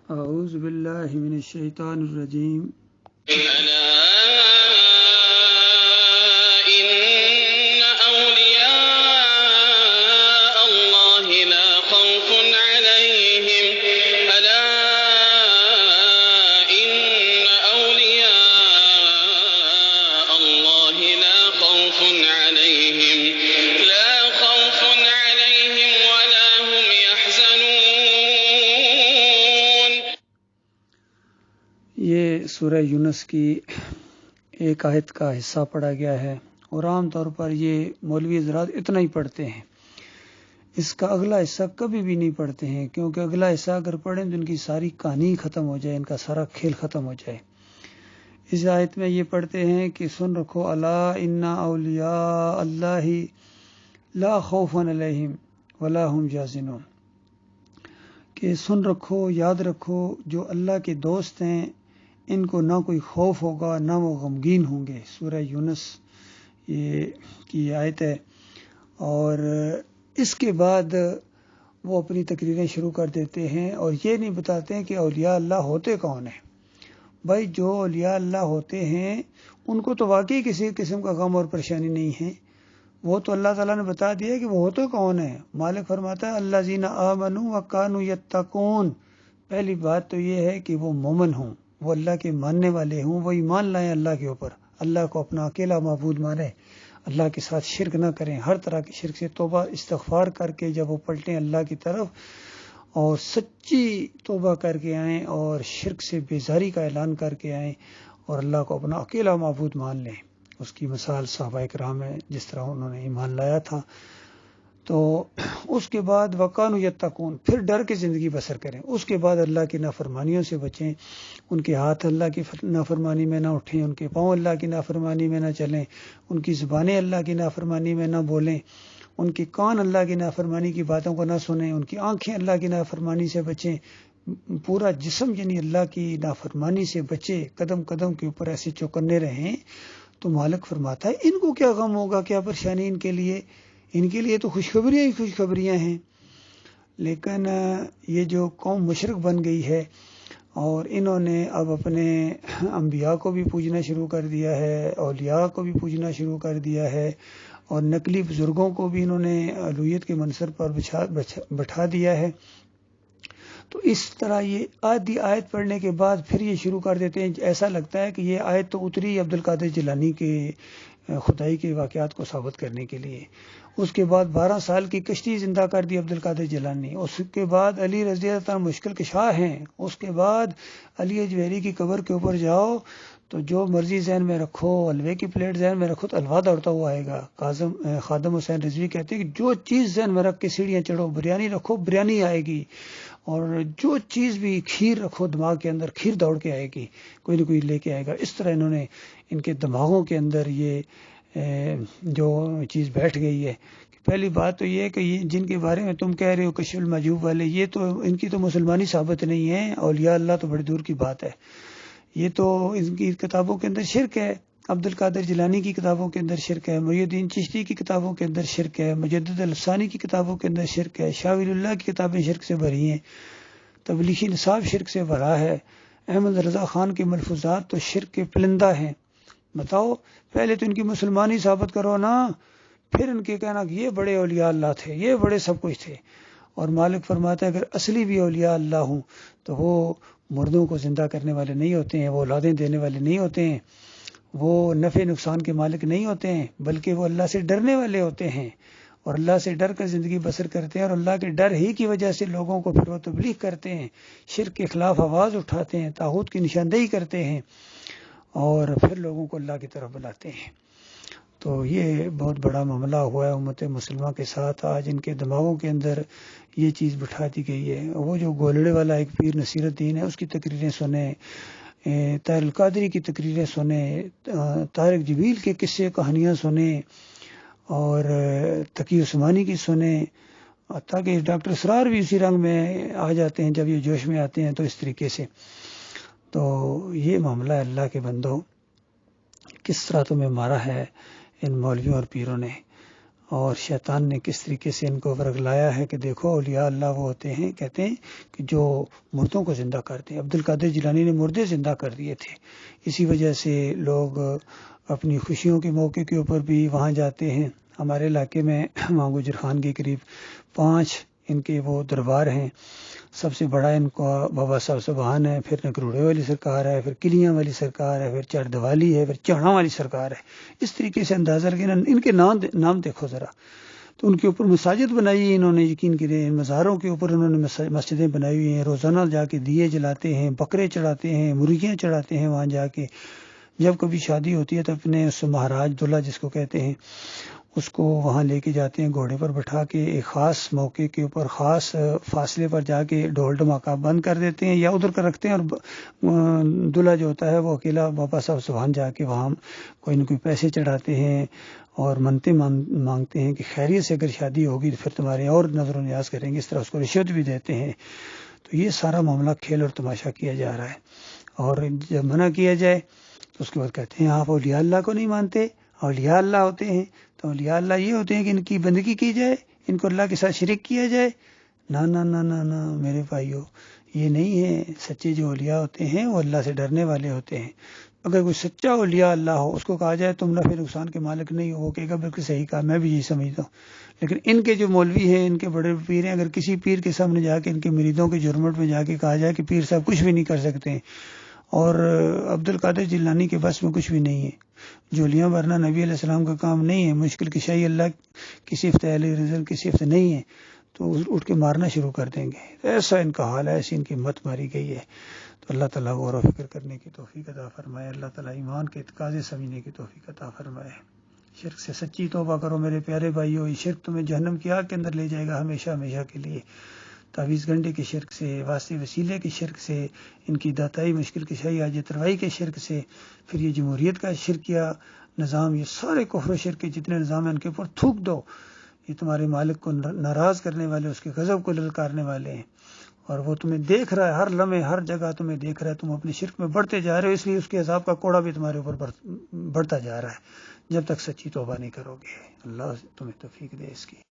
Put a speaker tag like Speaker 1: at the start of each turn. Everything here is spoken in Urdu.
Speaker 1: اعوذ باللہ من الشیطان الرجیم
Speaker 2: ألا إن أولياء الله لا خوف عليهم ألا إن أولياء الله لا خوف عليهم ولا هم يحزنون.
Speaker 1: یہ سورہ یونس کی ایک آیت کا حصہ پڑھا گیا ہے، اور عام طور پر یہ مولوی حضرات اتنا ہی پڑھتے ہیں، اس کا اگلا حصہ کبھی بھی نہیں پڑھتے ہیں، کیونکہ اگلا حصہ اگر پڑھیں تو ان کی ساری کہانی ختم ہو جائے، ان کا سارا کھیل ختم ہو جائے۔ اس آیت میں یہ پڑھتے ہیں کہ سن رکھو الا ان اولیاء اللہ لا خوف علیہم ولا هم یحزنون، کہ سن رکھو، یاد رکھو، جو اللہ کے دوست ہیں ان کو نہ کوئی خوف ہوگا نہ وہ غمگین ہوں گے۔ سورہ یونس یہ کی آیت ہے، اور اس کے بعد وہ اپنی تقریریں شروع کر دیتے ہیں اور یہ نہیں بتاتے ہیں کہ اولیاء اللہ ہوتے کون ہیں۔ بھائی جو اولیاء اللہ ہوتے ہیں ان کو تو واقعی کسی قسم کا غم اور پریشانی نہیں ہے، وہ تو اللہ تعالیٰ نے بتا دیا کہ وہ ہوتے کون ہیں۔ مالک فرماتا ہے الذین آمنوا وکانوا یتقون، پہلی بات تو یہ ہے کہ وہ مومن ہوں، وہ اللہ کے ماننے والے ہوں، وہ ایمان لائیں اللہ کے اوپر، اللہ کو اپنا اکیلا معبود مانیں، اللہ کے ساتھ شرک نہ کریں، ہر طرح کے شرک سے توبہ استغفار کر کے جب وہ پلٹیں اللہ کی طرف اور سچی توبہ کر کے آئیں اور شرک سے بیزاری کا اعلان کر کے آئیں اور اللہ کو اپنا اکیلا معبود مان لیں۔ اس کی مثال صحابہ کرام ہے، جس طرح انہوں نے ایمان لایا تھا۔ تو اس کے بعد وَقَانُوا یتقون، پھر ڈر کے زندگی بسر کریں۔ اس کے بعد اللہ کی نافرمانیوں سے بچیں، ان کے ہاتھ اللہ کی نافرمانی میں نہ اٹھیں، ان کے پاؤں اللہ کی نافرمانی میں نہ چلیں، ان کی زبانیں اللہ کی نافرمانی میں نہ بولیں، ان کے کان اللہ کی نافرمانی کی باتوں کو نہ سنیں، ان کی آنکھیں اللہ کی نافرمانی سے بچیں، پورا جسم یعنی اللہ کی نافرمانی سے بچے، قدم قدم کے اوپر ایسے چوکنے رہیں۔ تو مالک فرماتا ہے ان کو کیا غم ہوگا، کیا پریشانی ان کے لیے تو خوشخبریاں ہی خوشخبریاں ہیں۔ لیکن یہ جو قوم مشرک بن گئی ہے اور انہوں نے اب اپنے انبیاء کو بھی پوجنا شروع کر دیا ہے، اولیاء کو بھی پوجنا شروع کر دیا ہے، اور نقلی بزرگوں کو بھی انہوں نے الوہیت کے منصب پر بٹھا دیا ہے۔ تو اس طرح یہ آدھی آیت پڑھنے کے بعد پھر یہ شروع کر دیتے ہیں، ایسا لگتا ہے کہ یہ آیت تو اتری عبد القادر جیلانی کے خدائی کے واقعات کو ثابت کرنے کے لیے۔ اس کے بعد 12 سال کی کشتی زندہ کر دی عبد القادر جیلانی، اس کے بعد علی رضی اللہ عنہ مشکل کشا ہیں، اس کے بعد علی اجویری کی قبر کے اوپر جاؤ تو جو مرضی ذہن میں رکھو، حلوے کی پلیٹ ذہن میں رکھو تو حلوہ دوڑتا ہوا آئے گا۔ خادم حسین رضوی کہتے ہیں کہ جو چیز ذہن میں رکھ کے سیڑھیاں چڑھو، بریانی رکھو بریانی آئے گی، اور جو چیز بھی کھیر رکھو دماغ کے اندر، کھیر دوڑ کے آئے گی، کوئی نہ کوئی لے کے آئے گا۔ اس طرح انہوں نے ان کے دماغوں کے اندر یہ جو چیز بیٹھ گئی ہے۔ پہلی بات تو یہ ہے کہ یہ جن کے بارے میں تم کہہ رہے ہو کشف المحجوب والے، یہ تو ان کی تو مسلمانی ثابت نہیں ہے، اولیاء اللہ تو بڑی دور کی بات ہے۔ یہ تو ان کی کتابوں کے اندر شرک ہے، عبد القادر جیلانی کی کتابوں کے اندر شرک ہے، محی الدین چشتی کی کتابوں کے اندر شرک ہے، مجدد الافسانی کی کتابوں کے اندر شرک ہے، شاہ ولی اللہ کی کتابیں شرک سے بھری ہیں، تبلیغی نصاب شرک سے بھرا ہے، احمد رضا خان کے ملفوظات تو شرک کے پلندہ ہیں۔ بتاؤ، پہلے تو ان کی مسلمانی ثابت کرو نا، پھر ان کے کہنا کہ یہ بڑے اولیاء اللہ تھے، یہ بڑے سب کچھ تھے۔ اور مالک فرماتا ہے اگر اصلی بھی اولیاء اللہ ہوں تو وہ مردوں کو زندہ کرنے والے نہیں ہوتے ہیں، وہ اولادیں دینے والے نہیں ہوتے ہیں، وہ نفع نقصان کے مالک نہیں ہوتے ہیں، بلکہ وہ اللہ سے ڈرنے والے ہوتے ہیں، اور اللہ سے ڈر کر زندگی بسر کرتے ہیں، اور اللہ کے ڈر ہی کی وجہ سے لوگوں کو پھر وہ تبلیغ کرتے ہیں، شرک کے خلاف آواز اٹھاتے ہیں، طاغوت کی نشاندہی کرتے ہیں، اور پھر لوگوں کو اللہ کی طرف بلاتے ہیں۔ تو یہ بہت بڑا معاملہ ہوا ہے امت مسلمہ کے ساتھ۔ آج ان کے دماغوں کے اندر یہ چیز بٹھا دی گئی ہے۔ وہ جو گولڑے والا ایک پیر نصیر الدین ہے، اس کی تقریریں سنیں، طاہر القادری کی تقریریں سنیں، طارق جبیل کے قصے کہانیاں سنیں، اور تقی عثمانی کی سنیں، تاکہ ڈاکٹر اسرار بھی اسی رنگ میں آ جاتے ہیں جب یہ جوش میں آتے ہیں۔ تو اس طریقے سے تو یہ معاملہ ہے اللہ کے بندو، کس طرح تمہیں مارا ہے ان مولویوں اور پیروں نے، اور شیطان نے کس طریقے سے ان کو ورگلایا ہے کہ دیکھو اولیاء اللہ وہ ہوتے ہیں، کہتے ہیں کہ جو مردوں کو زندہ کرتے ہیں۔ عبد القادر جیلانی نے مردے زندہ کر دیے تھے، اسی وجہ سے لوگ اپنی خوشیوں کے موقع کے اوپر بھی وہاں جاتے ہیں۔ ہمارے علاقے میں وہاں گجر خان کے قریب 5 ان کے وہ دربار ہیں، سب سے بڑا ان کا بابا صاحب سبحان ہے، پھر نکروڑے والی سرکار ہے، پھر کلیاں والی سرکار ہے، پھر چڑھ دوالی ہے، پھر چڑھا والی سرکار ہے۔ اس طریقے سے اندازہ لگے ان کے نام دیکھو ذرا، تو ان کے اوپر مساجد بنائی ہے انہوں نے، یقین کریں ان مزاروں کے اوپر انہوں نے مسجدیں بنائی ہوئی ہیں، روزانہ جا کے دیے جلاتے ہیں، بکرے چڑھاتے ہیں، مرغیاں چڑھاتے ہیں وہاں جا کے۔ جب کبھی شادی ہوتی ہے تو اپنے اس مہاراج دلہا جس کو کہتے ہیں اس کو وہاں لے کے جاتے ہیں گھوڑے پر بٹھا کے، ایک خاص موقع کے اوپر خاص فاصلے پر جا کے ڈھول ڈھماکہ بند کر دیتے ہیں یا ادھر کر رکھتے ہیں، اور دلہا جو ہوتا ہے وہ اکیلا بابا صاحب سبحان جا کے وہاں کوئی نہ کوئی پیسے چڑھاتے ہیں اور منتیں مانگتے ہیں کہ خیریت سے اگر شادی ہوگی تو پھر تمہارے اور نظر و نیاز کریں گے، اس طرح اس کو رشوت بھی دیتے ہیں۔ تو یہ سارا معاملہ کھیل اور تماشا کیا جا رہا ہے، اور جب منع کیا جائے تو اس کے بعد کہتے ہیں آپ اولیاء اللہ کو نہیں مانتے، اولیاء اللہ ہوتے ہیں تو اولیاء اللہ یہ ہوتے ہیں کہ ان کی بندگی کی جائے، ان کو اللہ کے ساتھ شرک کیا جائے۔ نہ نہ نہ نہ نہ میرے بھائیو، یہ نہیں ہے۔ سچے جو اولیاء ہوتے ہیں وہ اللہ سے ڈرنے والے ہوتے ہیں۔ اگر کوئی سچا اولیاء اللہ ہو، اس کو کہا جائے تم نفع نقصان کے مالک نہیں ہو، وہ کہے گا بالکل صحیح کہا، میں بھی یہی سمجھتا ہوں۔ لیکن ان کے جو مولوی ہیں، ان کے بڑے پیر ہیں، اگر کسی پیر کے سامنے جا کے ان کے مریدوں کے جرمٹ میں جا کے کہا جائے کہ پیر صاحب کچھ بھی نہیں کر سکتے ہیں اور عبد القادر جیلانی کے بس میں کچھ بھی نہیں ہے، جولیاں بھرنا نبی علیہ السلام کا کام نہیں ہے، مشکل کشائی اللہ کی صفت ہے، علی رزق کی صفت نہیں ہے، تو اٹھ کے مارنا شروع کر دیں گے۔ ایسا ان کا حال ہے، ایسی ان کی مت ماری گئی ہے۔ تو اللہ تعالیٰ غور و فکر کرنے کی توفیق عطا فرمائے، اللہ تعالیٰ ایمان کے تقاضے سمجھنے کی توفیق عطا فرمائے۔ شرک سے سچی توبہ کرو میرے پیارے بھائیو، یہ شرک تمہیں جہنم کی آگ کے اندر لے جائے گا ہمیشہ ہمیشہ کے لیے۔ تعویذ گنڈے کے شرک سے، واسطے وسیلے کے شرک سے، ان کی داتائی مشکل کشائی حاجت روائی کے شرک سے، پھر یہ جمہوریت کا شرکیہ نظام، یہ سارے کفر و شرک کے جتنے نظام ہیں ان کے اوپر تھوک دو۔ یہ تمہارے مالک کو ناراض کرنے والے، اس کے غضب کو للکارنے والے ہیں، اور وہ تمہیں دیکھ رہا ہے، ہر لمحے ہر جگہ تمہیں دیکھ رہا ہے، تم اپنے شرک میں بڑھتے جا رہے ہو، اس لیے اس کے عذاب کا کوڑا بھی تمہارے اوپر بڑھتا جا رہا ہے جب تک سچی توبہ نہیں کرو گے۔ اللہ تمہیں توفیق دے اس کی۔